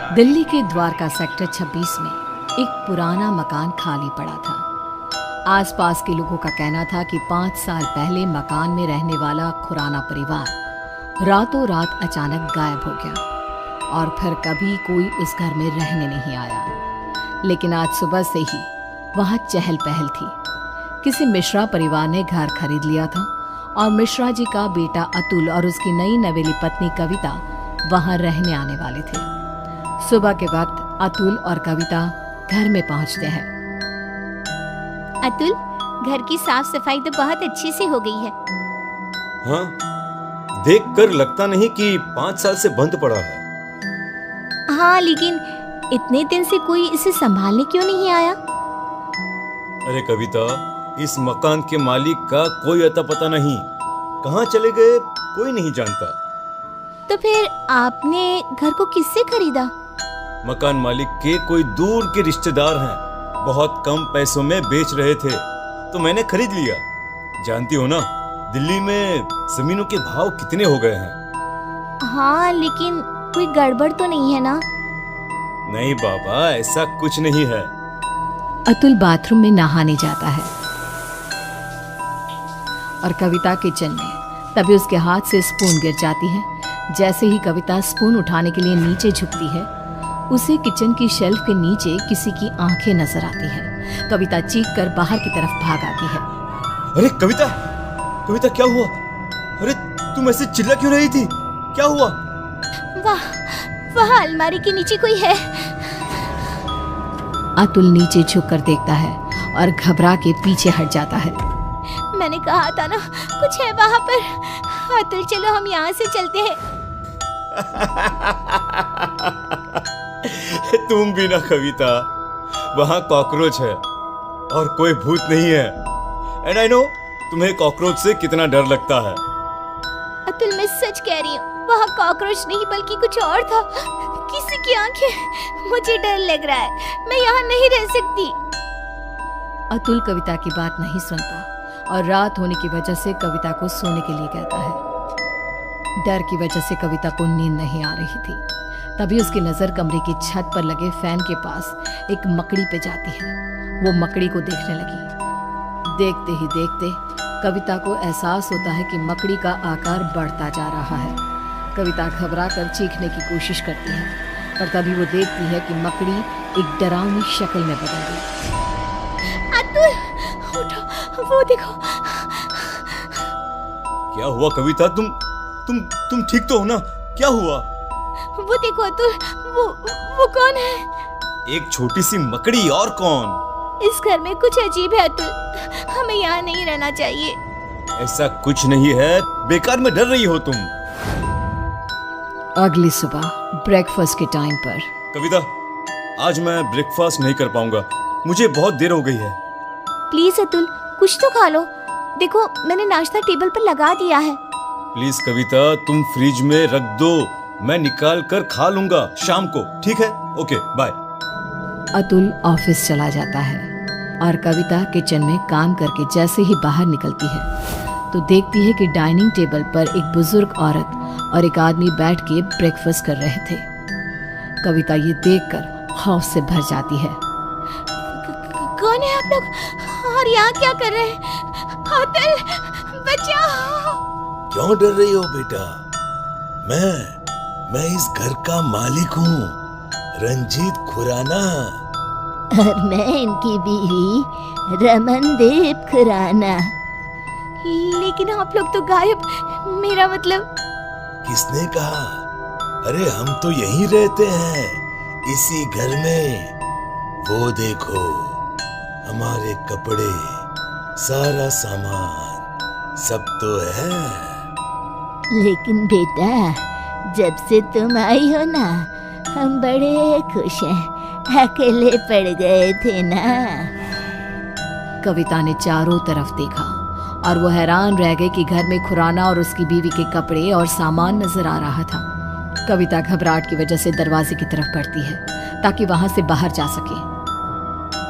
दिल्ली के द्वारका सेक्टर 26 में एक पुराना मकान खाली पड़ा था। आसपास के लोगों का कहना था कि 5 साल पहले मकान में रहने वाला खुराना परिवार रातों रात अचानक गायब हो गया और फिर कभी कोई उस घर में रहने नहीं आया। लेकिन आज सुबह से ही वहां चहल पहल थी। किसी मिश्रा परिवार ने घर खरीद लिया था और मिश्रा जी का बेटा अतुल और उसकी नई नवेली पत्नी कविता वहां रहने आने वाले थे। सुबह के वक्त अतुल और कविता घर में पहुंचते हैं। अतुल, घर की साफ सफाई तो बहुत अच्छी से हो गई है। हाँ, देखकर लगता नहीं कि 5 साल से बंद पड़ा है। हाँ, लेकिन इतने दिन से कोई इसे संभालने क्यों नहीं आया? अरे कविता, इस मकान के मालिक का कोई अता पता नहीं, कहाँ चले गए कोई नहीं जानता। तो फिर आपने घर को किससे खरीदा? मकान मालिक के कोई दूर के रिश्तेदार हैं, बहुत कम पैसों में बेच रहे थे तो मैंने खरीद लिया। जानती हो ना, दिल्ली में जमीनों के भाव कितने हो गए हैं। हाँ, लेकिन कोई गड़बड़ तो नहीं है ना? नहीं बाबा, ऐसा कुछ नहीं है। अतुल बाथरूम में नहाने जाता है और कविता किचन में। तभी उसके हाथ से स्पून गिर जाती है। जैसे ही कविता स्पून उठाने के लिए नीचे झुकती है, उसे किचन की शेल्फ के नीचे किसी की आंखें नजर आती हैं। कविता चीख कर बाहर की तरफ भाग आती है। अरे कविता, कविता क्या हुआ? अरे तुम ऐसे चिल्ला क्यों रही थी? क्या हुआ? वहाँ अलमारी के नीचे कोई है। अतुल नीचे झुककर देखता है और घबरा के पीछे हट जाता है। मैंने कहा था ना, कुछ है वहाँ पर। अतुल, चलो हम यहाँ से चलते हैं। तुम भी ना कविता, वहाँ कॉकरोच है और कोई भूत नहीं है। एंड आई नो तुम्हें कॉकरोच से कितना डर लगता है। अतुल, मैं सच कह रही हूँ, वहाँ कॉकरोच नहीं बल्कि कुछ और था। किसी की आंखें। मुझे डर लग रहा है, मैं यहाँ नहीं रह सकती। अतुल कविता की बात नहीं सुनता और रात होने की वजह से कविता को सोने के लिए कहता है। डर की वजह से कविता को नींद नहीं आ रही थी। तभी उसकी नजर कमरे की छत पर लगे फैन के पास एक मकड़ी पे जाती है। वो मकड़ी को देखने लगी। देखते ही देखते कविता को एहसास होता है कि मकड़ी का आकार बढ़ता जा रहा है। कविता घबरा कर चीखने की कोशिश करती है, पर तभी वो देखती है कि मकड़ी एक डरावनी शक्ल में बदल गई। अतुल, उठो, वो देखो। क्या हुआ कविता? तुम ठीक तो हो ना? क्या हुआ? वो देखो अतुल, वो कौन है? एक छोटी सी मकड़ी, और कौन? इस घर में कुछ अजीब है अतुल, हमें यहाँ नहीं रहना चाहिए। ऐसा कुछ नहीं है, बेकार में डर रही हो तुम। अगली सुबह ब्रेकफास्ट के टाइम पर। कविता, आज मैं ब्रेकफास्ट नहीं कर पाऊंगा, मुझे बहुत देर हो गई है। प्लीज अतुल, कुछ तो खा लो। देखो, मैंने नाश्ता टेबल पर लगा दिया है। प्लीज कविता, तुम फ्रिज में रख दो, मैं निकाल कर खा लूंगा शाम को, ठीक है? Okay, bye. अतुल ऑफिस चला जाता है और कविता किचन में काम करके जैसे ही बाहर निकलती है तो देखती है कि डाइनिंग टेबल पर एक बुजुर्ग औरत और एक आदमी बैठ के ब्रेकफास्ट कर रहे थे। कविता ये देखकर खौफ से भर जाती है। कौन है आप लोग और यहाँ क्या कर रहे हैं? अतुल, बचाओ। क्यों डर रही हो बेटा? मैं इस घर का मालिक हूँ, रंजीत खुराना। और मैं इनकी बीवी रमनदीप खुराना। लेकिन आप लोग तो गायब। मेरा मतलब। किसने कहा? अरे हम तो यहीं रहते हैं, इसी घर में। वो देखो, हमारे कपड़े, सारा सामान सब तो है। लेकिन बेटा, जब से तुम आई हो ना, हम बड़े खुश हैं। अकेले पड़ गए थे ना। कविता ने चारों तरफ देखा और वो हैरान रह गई कि घर में खुराना और उसकी बीवी के कपड़े और सामान नजर आ रहा था। कविता घबराहट की वजह से दरवाजे की तरफ बढ़ती है ताकि वहां से बाहर जा सके।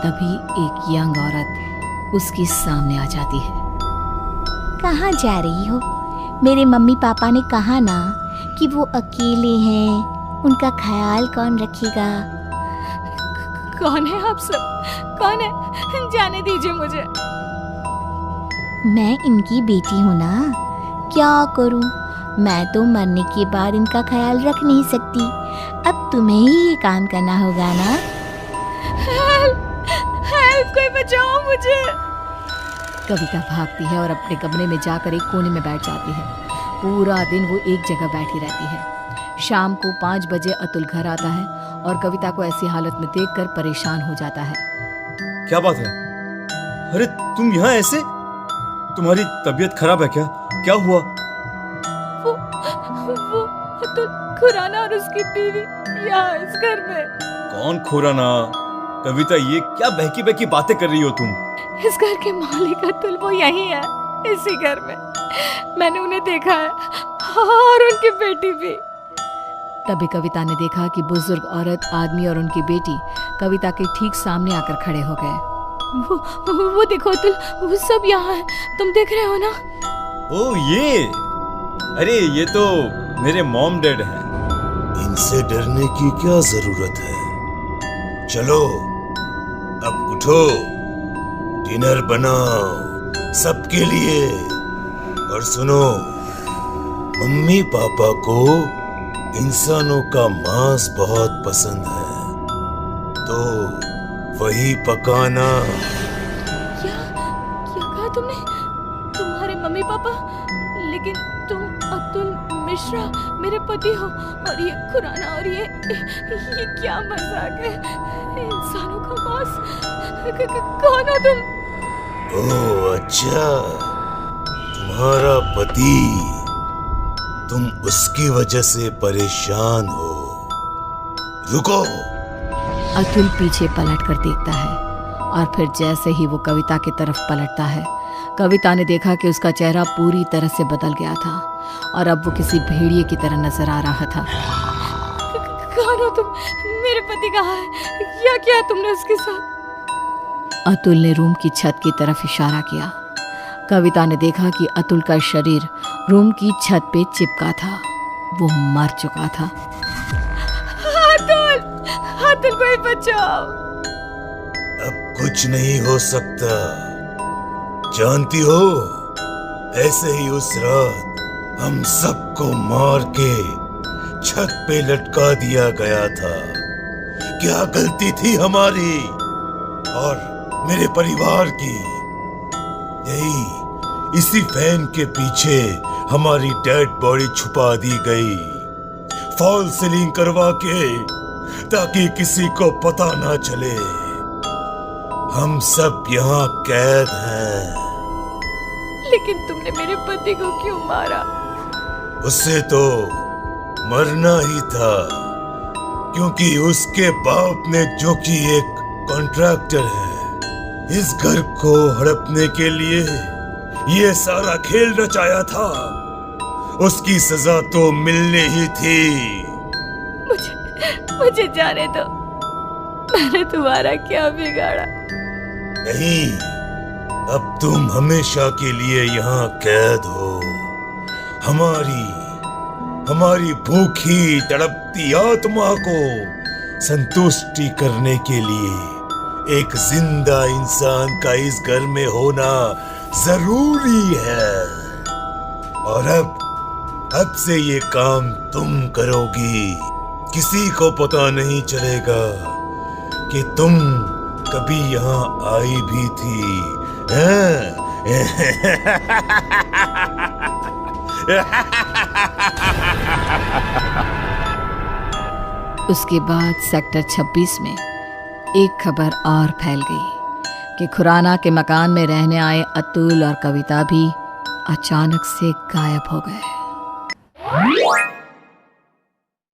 तभी एक यंग औरत उसके सामने आ जाती है। कहाँ जा रही हो? मेरे मम्मी पापा ने कहा ना कि वो अकेले हैं, उनका ख्याल कौन रखेगा? कौन है आप सब? कौन है? जाने दीजिए मुझे। मैं इनकी बेटी हूँ ना, क्या करूँ? मैं तो मरने के बाद इनका ख्याल रख नहीं सकती। अब तुम्हें ही ये काम करना होगा ना। हेल्प, कोई बचाओ मुझे। कविता भागती है और अपने कमरे में जाकर एक कोने में बैठ जाती है। पूरा दिन वो एक जगह बैठी रहती है। शाम को 5 बजे अतुल घर आता है और कविता को ऐसी हालत में देखकर परेशान हो जाता है। क्या बात है? अरे तुम यहाँ ऐसे? तुम्हारी तबीयत खराब है क्या? क्या हुआ? वो अतुल खुराना और उसकी बीवी यहाँ इस घर में। कौन खुराना? कविता, ये क्या बहकी बहकी बातें कर रही हो तुम? इस घर के मालिक अतुल, वो यही है, इसी घर में। मैंने उन्हें देखा है और उनकी बेटी भी। तभी कविता ने देखा कि बुजुर्ग औरत, आदमी और उनकी बेटी कविता के ठीक सामने आकर खड़े हो गए। वो देखो अतुल, वो सब यहाँ है, तुम देख रहे हो ना? ओ ये, अरे ये तो मेरे मॉम डैड हैं। इनसे डरने की क्या जरूरत है? चलो अब उठो, डिनर बनाओ सबके लिए। और सुनो, मम्मी पापा को इंसानों का मांस बहुत पसंद है, तो वही पकाना। क्या कहा तुमने? तुम्हारे मम्मी पापा? लेकिन तुम अतुल मिश्रा मेरे पति हो, और ये खुराना, और ये क्या मजाक है? इंसानों का मांस? कौन हो तुम? ओह अच्छा, तुम्हारा पति। तुम उसकी वजह से परेशान हो। रुको। अतुल पीछे पलट कर देखता है और फिर जैसे ही वो कविता की तरफ पलटता है, कविता ने देखा कि उसका चेहरा पूरी तरह से बदल गया था और अब वो किसी भेड़िए की तरह नजर आ रहा था। कौन हो तुम? मेरे पति कहाँ है? क्या किया तुमने उसके साथ? अतुल ने रूम की छत की तरफ इशारा किया। कविता ने देखा कि अतुल का शरीर रूम की छत पे चिपका था। वो मर चुका था। अतुल, अतुल कोई बचाओ। अब कुछ नहीं हो सकता। जानती हो, ऐसे ही उस रात हम सबको मार के छत पे लटका दिया गया था। क्या गलती थी हमारी और मेरे परिवार की? इसी फैन के पीछे हमारी डेड बॉडी छुपा दी गई, फॉल सीलिंग करवा के, ताकि किसी को पता ना चले। हम सब यहाँ कैद हैं। लेकिन तुमने मेरे पति को क्यों मारा? उससे तो मरना ही था, क्योंकि उसके बाप ने, जो कि एक कॉन्ट्रैक्टर है, इस घर को हड़पने के लिए ये सारा खेल रचाया था। उसकी सजा तो मिलनी ही थी। मुझे जाने दो। मैंने तुम्हारा क्या बिगाड़ा? नहीं, अब तुम हमेशा के लिए यहाँ कैद हो। हमारी भूखी तड़पती आत्मा को संतुष्टि करने के लिए एक जिंदा इंसान का इस घर में होना जरूरी है। और अब से ये काम तुम करोगी। किसी को पता नहीं चलेगा कि तुम कभी यहाँ आई भी थी। उसके बाद सेक्टर 26 में एक खबर और फैल गई कि खुराना के मकान में रहने आए अतुल और कविता भी अचानक से गायब हो गए।